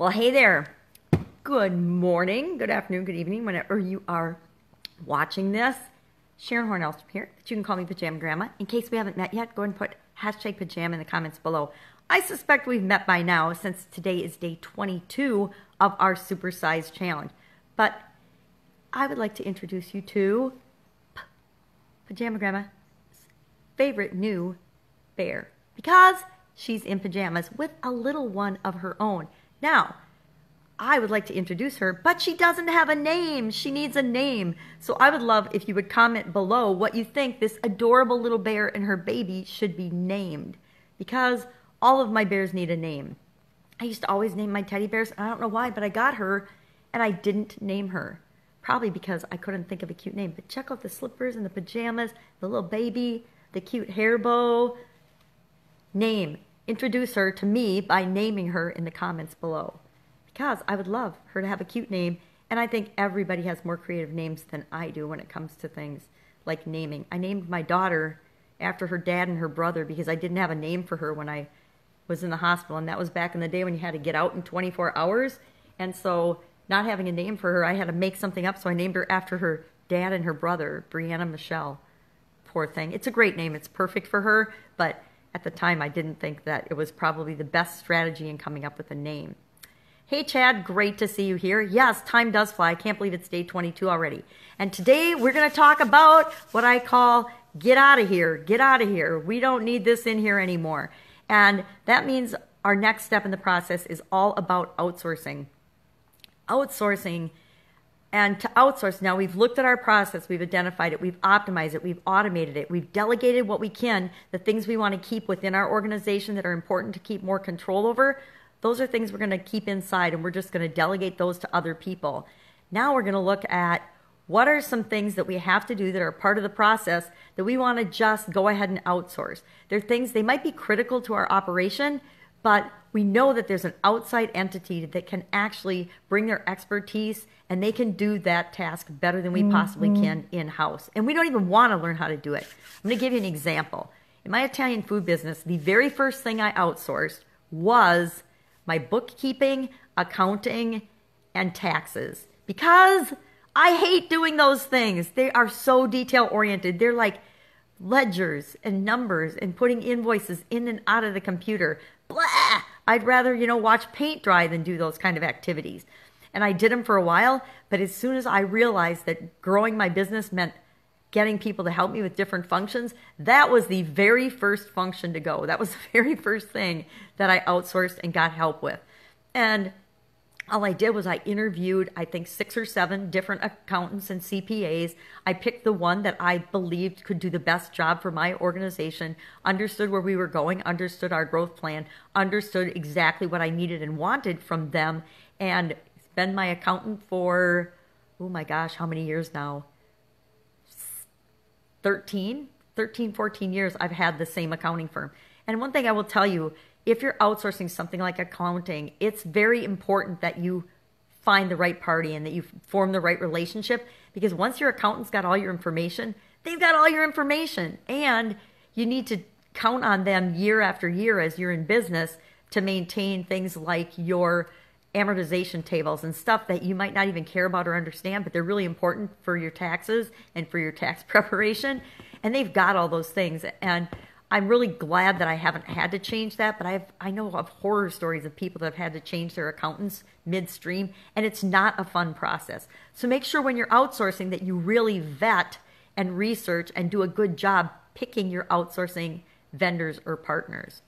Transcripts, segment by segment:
Well, hey there. Good morning, good afternoon, good evening, whenever you are watching this. Sharon Horne-Ellstrom here, but you can call me Pajama Grandma. In case we haven't met yet, go ahead and put hashtag pajama in the comments below. I suspect we've met by now since today is day 22 of our Supersize challenge. But I would like to introduce you to Pajama Grandma's favorite new bear, because she's in pajamas with a little one of her own. Now, I would like to introduce her, but she doesn't have a name. She needs a name. So I would love if you would comment below what you think this adorable little bear and her baby should be named, because all of my bears need a name. I used to always name my teddy bears, and I don't know why, but I got her and I didn't name her. Probably because I couldn't think of a cute name. But check out the slippers and the pajamas, the little baby, the cute hair bow. Name. Introduce her to me by naming her in the comments below, because I would love her to have a cute name, and I think everybody has more creative names than I do when it comes to things like naming. I named my daughter after her dad and her brother because I didn't have a name for her when I was in the hospital, and that was back in the day when you had to get out in 24 hours, and so not having a name for her, I had to make something up, so I named her after her dad and her brother, Brianna Michelle. Poor thing. It's a great name. It's perfect for her, but at the time, I didn't think that it was probably the best strategy in coming up with a name. Hey, Chad, great to see you here. Yes, time does fly. I can't believe it's day 22 already. And today, we're going to talk about what I call get out of here, get out of here. We don't need this in here anymore. And that means our next step in the process is all about outsourcing. Outsourcing. And to outsource, now we've looked at our process, we've identified it, we've optimized it, we've automated it, we've delegated what we can, the things we want to keep within our organization that are important to keep more control over. Those are things we're going to keep inside, and we're just going to delegate those to other people. Now we're going to look at what are some things that we have to do that are part of the process that we want to just go ahead and outsource. They're things, they might be critical to our operation, but we know that there's an outside entity that can actually bring their expertise, and they can do that task better than we possibly can in-house. And we don't even want to learn how to do it. I'm going to give you an example. In my Italian food business, the very first thing I outsourced was my bookkeeping, accounting, and taxes, because I hate doing those things. They are so detail-oriented. They're like ledgers and numbers and putting invoices in and out of the computer. Blah! I'd rather, watch paint dry than do those kind of activities. And I did them for a while, but as soon as I realized that growing my business meant getting people to help me with different functions, that was the very first function to go. That was the very first thing that I outsourced and got help with. And all I did was I interviewed, I think, 6 or 7 different accountants and CPAs. I picked the one that I believed could do the best job for my organization, understood where we were going, understood our growth plan, understood exactly what I needed and wanted from them, and been my accountant for, oh my gosh, how many years now? 13, 14 years I've had the same accounting firm. And one thing I will tell you, if you're outsourcing something like accounting, it's very important that you find the right party and that you form the right relationship, because once your accountant's got all your information, they've got all your information, and you need to count on them year after year as you're in business to maintain things like your amortization tables and stuff that you might not even care about or understand, but they're really important for your taxes and for your tax preparation. And they've got all those things. And I'm really glad that I haven't had to change that, but I know of horror stories of people that have had to change their accountants midstream, and it's not a fun process. So make sure when you're outsourcing that you really vet and research and do a good job picking your outsourcing vendors or partners.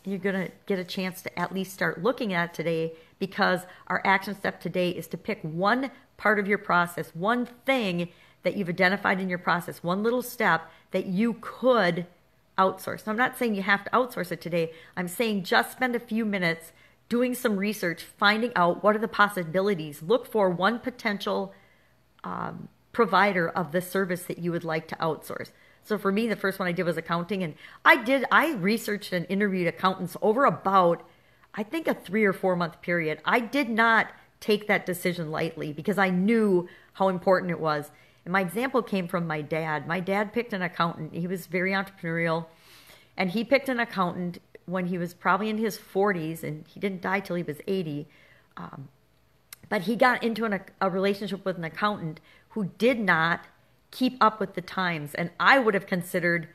And you're going to get a chance to at least start looking at it today, because our action step today is to pick one part of your process, one thing that you've identified in your process, one little step that you could outsource. Now, I'm not saying you have to outsource it today. I'm saying just spend a few minutes doing some research, finding out what are the possibilities. Look for one potential provider of the service that you would like to outsource. So for me, the first one I did was accounting, and I researched and interviewed accountants over about, I think, a 3 or 4 month period. I did not take that decision lightly because I knew how important it was. And my example came from my dad. My dad picked an accountant. He was very entrepreneurial, and he picked an accountant when he was probably in his 40s, and he didn't die till he was 80, But he got into a relationship with an accountant who did not keep up with the times. And I would have considered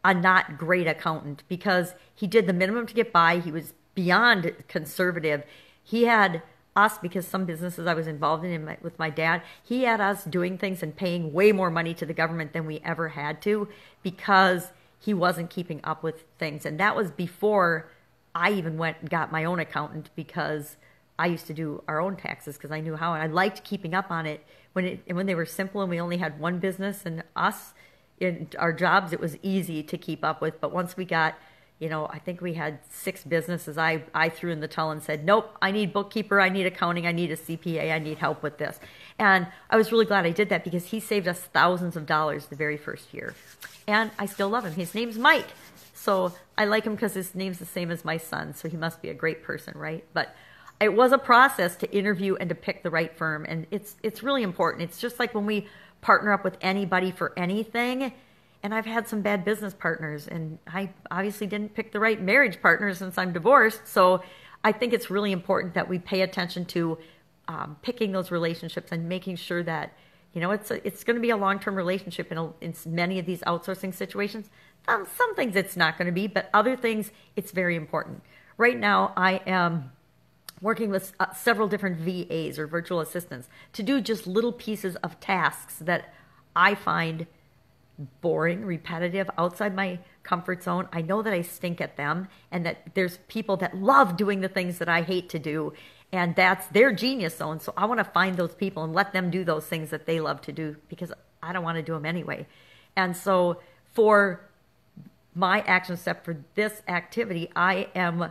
a not great accountant because he did the minimum to get by. He was beyond conservative. He had us, because some businesses I was involved in with my dad, he had us doing things and paying way more money to the government than we ever had to because he wasn't keeping up with things. And that was before I even went and got my own accountant, because I used to do our own taxes because I knew how, and I liked keeping up on it when they were simple and we only had one business and us in our jobs. It was easy to keep up with. But once we got, I think we had 6 businesses, I threw in the towel and said, nope, I need bookkeeper, I need accounting, I need a CPA, I need help with this. And I was really glad I did that because he saved us thousands of dollars the very first year. And I still love him. His name's Mike. So I like him because his name's the same as my son. So he must be a great person, right? But it was a process to interview and to pick the right firm. And it's really important. It's just like when we partner up with anybody for anything. And I've had some bad business partners, and I obviously didn't pick the right marriage partner since I'm divorced. So I think it's really important that we pay attention to picking those relationships and making sure that, it's going to be a long-term relationship in many of these outsourcing situations. Some things it's not going to be, but other things it's very important. Right now I am working with several different VAs or virtual assistants to do just little pieces of tasks that I find boring, repetitive, outside my comfort zone. I know that I stink at them and that there's people that love doing the things that I hate to do, and that's their genius zone. So I want to find those people and let them do those things that they love to do because I don't want to do them anyway. And so for my action step for this activity, I am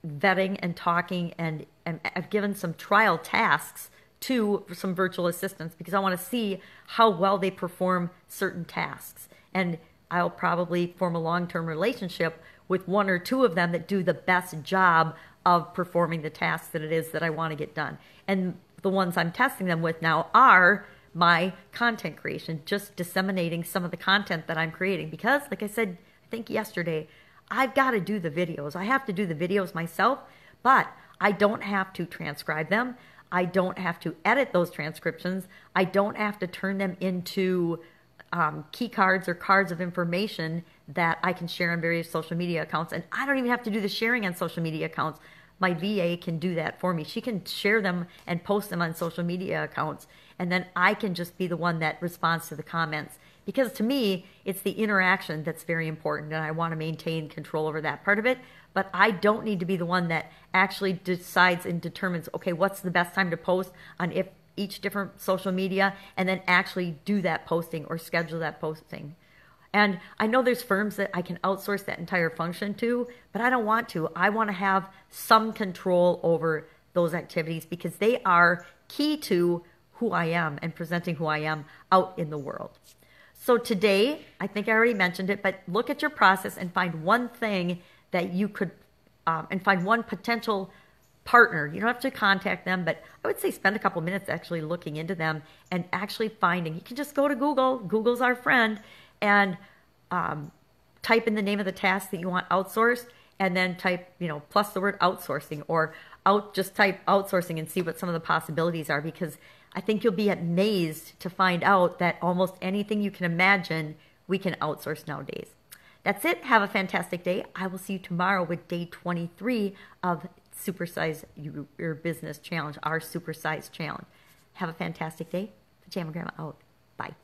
vetting and talking, and I've given some trial tasks to some virtual assistants because I want to see how well they perform certain tasks. And I'll probably form a long-term relationship with 1 or 2 of them that do the best job of performing the tasks that it is that I want to get done. And the ones I'm testing them with now are my content creation, just disseminating some of the content that I'm creating. Because, like I said, I think yesterday, I've got to do the videos. I have to do the videos myself, but I don't have to transcribe them. I don't have to edit those transcriptions. I don't have to turn them into key cards or cards of information that I can share on various social media accounts. And I don't even have to do the sharing on social media accounts. My VA can do that for me. She can share them and post them on social media accounts. And then I can just be the one that responds to the comments. Because to me, it's the interaction that's very important, and I want to maintain control over that part of it. But I don't need to be the one that actually decides and determines, okay, what's the best time to post on each different social media, and then actually do that posting or schedule that posting. And I know there's firms that I can outsource that entire function to, but I don't want to. I want to have some control over those activities because they are key to who I am and presenting who I am out in the world. So today, I think I already mentioned it, but look at your process and find one thing that you could, and find one potential partner. You don't have to contact them, but I would say spend a couple minutes actually looking into them and actually finding. You can just go to Google. Google's our friend, and type in the name of the task that you want outsourced, and then type, plus the word outsourcing, or just type outsourcing and see what some of the possibilities are, because I think you'll be amazed to find out that almost anything you can imagine, we can outsource nowadays. That's it. Have a fantastic day. I will see you tomorrow with day 23 of Supersize Your Business Challenge, our Supersize Challenge. Have a fantastic day. Pajama Grandma out. Bye.